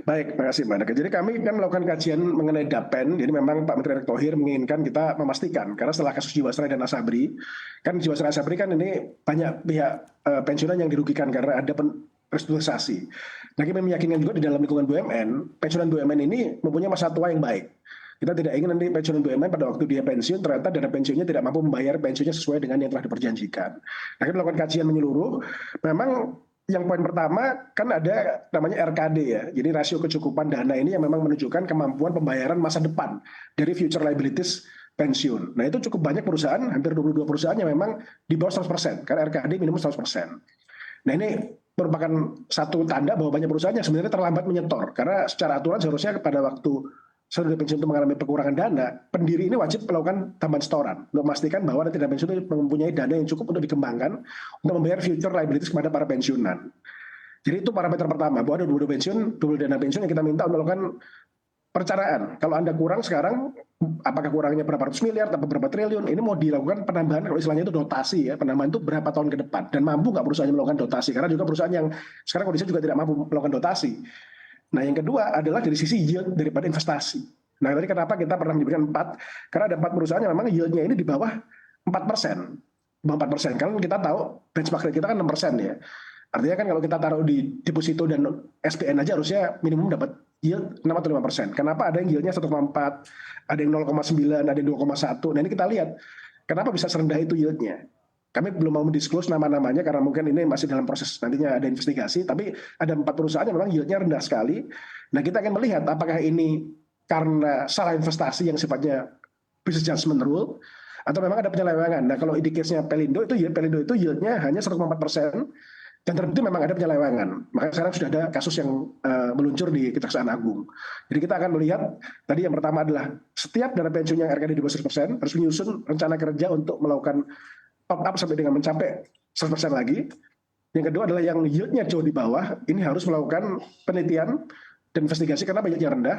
Baik, terima kasih Mbak Naka. Jadi kami kan melakukan kajian mengenai DAPEN, jadi memang Pak Menteri Erick Thohir menginginkan kita memastikan, karena setelah kasus Jiwasraya dan Asabri, kan Jiwasraya Asabri kan ini banyak pihak pensiunan yang dirugikan karena ada restrukturisasi. Nah, kami meyakinkan juga di dalam lingkungan BUMN, pensiunan BUMN ini mempunyai masa tua yang baik. Kita tidak ingin nanti pensiunan BUMN pada waktu dia pensiun, ternyata dana pensiunnya tidak mampu membayar pensiunnya sesuai dengan yang telah diperjanjikan. Nah, kita melakukan kajian menyeluruh, memang yang poin pertama kan ada namanya RKD ya. Jadi rasio kecukupan dana ini yang memang menunjukkan kemampuan pembayaran masa depan dari future liabilities pensiun. Nah, itu cukup banyak perusahaan, hampir 22 perusahaan yang memang di bawah 100%, karena RKD minimum 100%. Nah, ini merupakan satu tanda bahwa banyak perusahaan yang sebenarnya terlambat menyetor, karena secara aturan seharusnya pada waktu sudah pensiun itu mengalami pengurangan dana, pendiri ini wajib melakukan tambahan setoran untuk memastikan bahwa nanti dana pensiun itu mempunyai dana yang cukup untuk dikembangkan untuk membayar future liabilities kepada para pensiunan. Jadi itu parameter pertama, bahwa ada dua pensiun, dua dana pensiun yang kita minta untuk melakukan perencanaan. Kalau Anda kurang sekarang, apakah kurangnya berapa ratus miliar atau berapa triliun, ini mau dilakukan penambahan, kalau istilahnya itu dotasi ya, penambahan itu berapa tahun ke depan, dan mampu nggak perusahaannya melakukan dotasi, karena juga perusahaan yang sekarang kondisinya juga tidak mampu melakukan dotasi. Nah, yang kedua adalah dari sisi yield daripada investasi. Nah, tadi kenapa kita pernah menyebutkan 4? Karena ada 4 perusahaan yang memang yieldnya ini di bawah 4%. Bawah 4%. Karena kita tahu benchmark kita kan 6% ya. Artinya kan kalau kita taruh di deposito dan SPN aja harusnya minimum dapat yield 6 atau 5%. Kenapa ada yang yieldnya 1,4, ada yang 0,9, ada yang 2,1. Nah, ini kita lihat kenapa bisa serendah itu yieldnya. Kami belum mau mendisclose nama-namanya karena mungkin ini masih dalam proses nantinya ada investigasi, tapi ada 4 perusahaan yang memang yieldnya rendah sekali. Nah, kita akan melihat apakah ini karena salah investasi yang sifatnya business judgment rule, atau memang ada penyelewengan. Nah, kalau di case-nya Pelindo itu yieldnya hanya 1,4%, dan terbukti memang ada penyelewengan. Maka sekarang sudah ada kasus yang meluncur di Kejaksaan Agung. Jadi kita akan melihat, tadi yang pertama adalah setiap dana pensiun yang RKD di bawah 100% harus menyusun rencana kerja untuk melakukan top up sampai dengan mencapai 100% lagi. Yang kedua adalah yang yieldnya jauh di bawah, ini harus melakukan penelitian dan investigasi karena yieldnya rendah.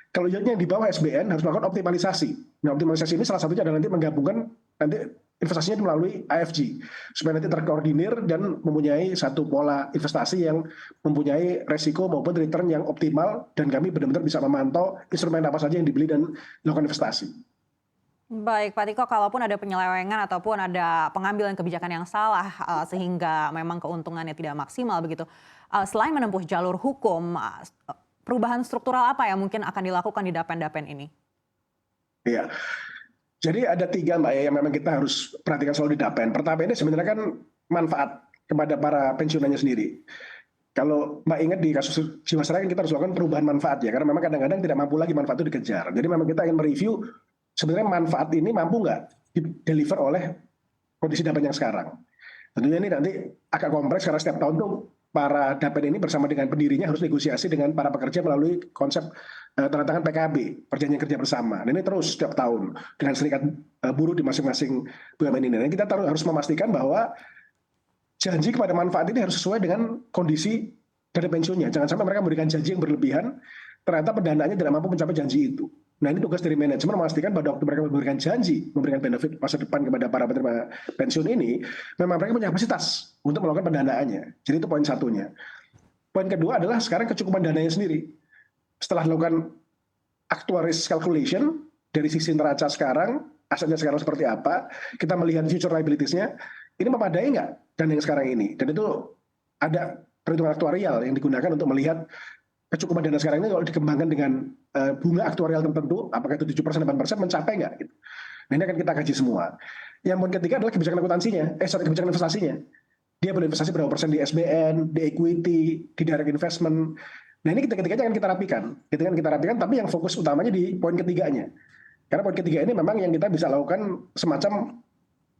Kalau yieldnya yang di bawah SBN harus melakukan optimalisasi. Nah, optimalisasi ini salah satunya adalah nanti menggabungkan nanti investasinya melalui AFG supaya nanti terkoordinir dan mempunyai satu pola investasi yang mempunyai resiko maupun return yang optimal, dan kami benar-benar bisa memantau instrumen apa saja yang dibeli dan melakukan investasi. Baik, Pak Tiko, kalaupun ada penyelewengan ataupun ada pengambilan kebijakan yang salah sehingga memang keuntungannya tidak maksimal begitu, selain menempuh jalur hukum, perubahan struktural apa yang mungkin akan dilakukan di DAPEN-DAPEN ini? Iya, jadi ada 3 Mbak ya yang memang kita harus perhatikan selalu di DAPEN. Pertama ini sebenarnya kan manfaat kepada para pensiunannya sendiri. Kalau Mbak ingat di kasus Jiwasraya kita harus lakukan perubahan manfaat ya, karena memang kadang-kadang tidak mampu lagi manfaat itu dikejar. Jadi memang kita ingin mereview sebenarnya manfaat ini mampu nggak di-deliver oleh kondisi DAPEN yang sekarang. Tentunya ini nanti agak kompleks karena setiap tahun tuh para DAPEN ini bersama dengan pendirinya harus negosiasi dengan para pekerja melalui konsep tanda tangan PKB, perjanjian kerja bersama. Dan ini terus setiap tahun dengan serikat buruh di masing-masing BUMN ini. Dan kita harus memastikan bahwa janji kepada manfaat ini harus sesuai dengan kondisi dari pensiunnya. Jangan sampai mereka memberikan janji yang berlebihan, ternyata pendanaannya tidak mampu mencapai janji itu. Nah, ini tugas dari manajemen memastikan pada waktu mereka memberikan janji, memberikan benefit masa depan kepada para penerima pensiun ini, memang mereka punya kapasitas untuk melakukan pendanaannya. Jadi itu poin satunya. Poin kedua adalah sekarang kecukupan dananya sendiri. Setelah dilakukan actuaries calculation, dari sisi neraca sekarang, asetnya sekarang seperti apa, kita melihat future liabilities-nya, ini memadai nggak dana yang sekarang ini? Dan itu ada perhitungan aktuarial yang digunakan untuk melihat kecukupan dana sekarang ini kalau dikembangkan dengan bunga aktuarial tertentu, apakah itu 7%, 8%, mencapai nggak? Gitu. Nah, ini akan kita kaji semua. Yang poin ketiga adalah kebijakan akuntansinya, kebijakan investasinya. Dia boleh investasi berapa persen di SBN, di equity, di direct investment. Nah, ini ketiga-tiganya akan kita rapikan. Tapi yang fokus utamanya di poin ketiganya. Karena poin ketiga ini memang yang kita bisa lakukan semacam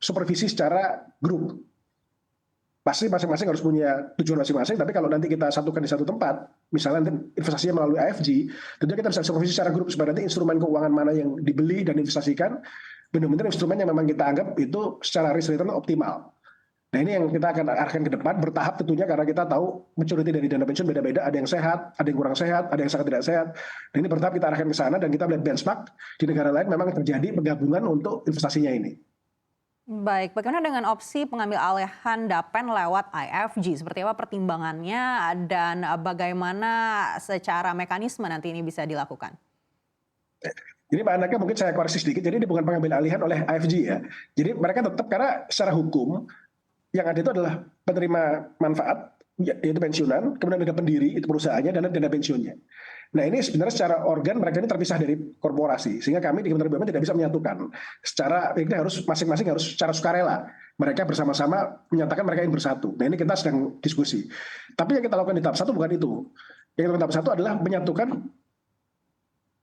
supervisi secara grup. Pasti masing-masing harus punya tujuan masing-masing, tapi kalau nanti kita satukan di satu tempat, misalnya nanti investasinya melalui AFG, tentunya kita bisa supervisi secara grup supaya nanti instrumen keuangan mana yang dibeli dan investasikan, benar-benar instrumen yang memang kita anggap itu secara risk return optimal. Nah, ini yang kita akan arahkan ke depan bertahap tentunya, karena kita tahu maturity dari dana pensiun beda-beda, ada yang sehat, ada yang kurang sehat, ada yang sangat tidak sehat. Nah, ini bertahap kita arahkan ke sana dan kita melihat benchmark di negara lain memang terjadi penggabungan untuk investasinya ini. Baik, bagaimana dengan opsi pengambil alihan Dapen lewat IFG? Seperti apa pertimbangannya dan bagaimana secara mekanisme nanti ini bisa dilakukan? Jadi Pak Andaka mungkin saya koreksi sedikit, jadi ini bukan pengambil alihan oleh IFG ya. Jadi mereka tetap, karena secara hukum yang ada itu adalah penerima manfaat, yaitu pensiunan, kemudian ada pendiri, itu perusahaannya, dan ada dana pensiunnya. Nah ini sebenarnya secara organ mereka ini terpisah dari korporasi, sehingga kami di Kementerian BUMN tidak bisa menyatukan. Secara ini harus masing-masing harus secara sukarela. Mereka bersama-sama menyatakan mereka ingin bersatu. Nah ini kita sedang diskusi. Tapi yang kita lakukan di tahap satu bukan itu. Yang kita lakukan di tahap satu adalah menyatukan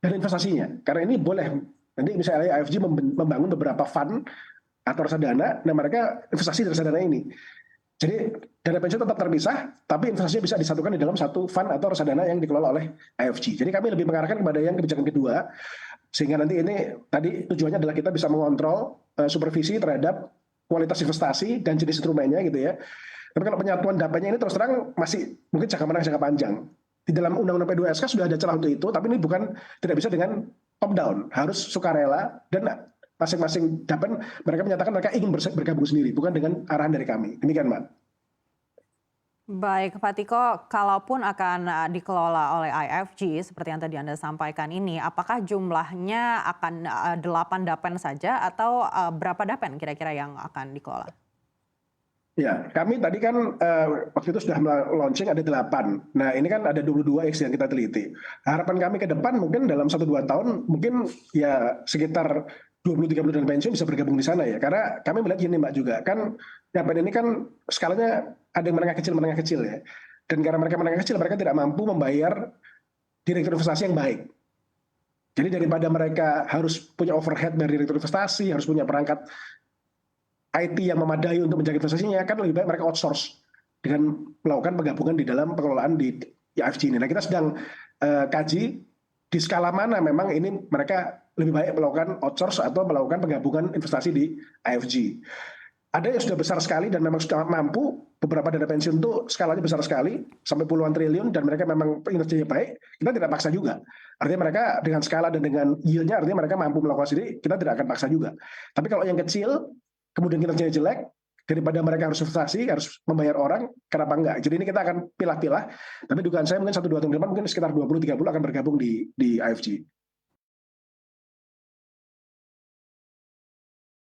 dana investasinya. Karena ini boleh, nanti misalnya IFG membangun beberapa fund atau reksadana, nah mereka investasi dari reksadana ini. Jadi dana pensiun tetap terpisah, tapi investasinya bisa disatukan di dalam satu fund atau reksadana yang dikelola oleh IFG. Jadi kami lebih mengarahkan kepada yang kebijakan kedua, sehingga nanti ini tadi tujuannya adalah kita bisa mengontrol supervisi terhadap kualitas investasi dan jenis instrumennya gitu ya. Tapi kalau penyatuan datanya ini terus terang masih mungkin jangka menengah jangka panjang. Di dalam Undang-Undang P2SK sudah ada celah untuk itu, tapi ini bukan, tidak bisa dengan top down, harus sukarela, dan masing-masing Dapen mereka menyatakan mereka ingin bergabung sendiri, bukan dengan arahan dari kami. Demikian, Mbak. Baik, Pak Tiko, kalaupun akan dikelola oleh IFG seperti yang tadi Anda sampaikan ini, apakah jumlahnya akan 8 Dapen saja atau berapa Dapen kira-kira yang akan dikelola? Ya, kami tadi kan waktu itu sudah launching ada 8. Nah, ini kan ada 22 X yang kita teliti. Harapan kami ke depan mungkin dalam 1-2 tahun mungkin ya sekitar 20-30 dana pensiun bisa bergabung di sana ya. Karena kami melihat gini Mbak juga, kan Dapen ini kan skalanya ada yang menengah kecil ya. Dan karena mereka menengah kecil, mereka tidak mampu membayar direktur investasi yang baik. Jadi daripada mereka harus punya overhead dari direktur investasi, harus punya perangkat IT yang memadai untuk menjaga investasinya, kan lebih baik mereka outsource dengan melakukan penggabungan di dalam pengelolaan di IFG ini. Nah kita sedang kaji di skala mana memang ini mereka lebih baik melakukan outsource atau melakukan penggabungan investasi di IFG. Ada yang sudah besar sekali dan memang sudah mampu, beberapa dana pensiun itu skalanya besar sekali, sampai puluhan triliun, dan mereka memang kinerjanya baik, kita tidak paksa juga. Artinya mereka dengan skala dan dengan yield-nya, artinya mereka mampu melakukan sendiri, kita tidak akan paksa juga. Tapi kalau yang kecil, kemudian kinerjanya jelek, daripada mereka harus investasi, harus membayar orang, kenapa enggak? Jadi ini kita akan pilah-pilah, tapi dugaan saya mungkin 1-2 tahun ke depan, mungkin sekitar 20-30 akan bergabung di IFG.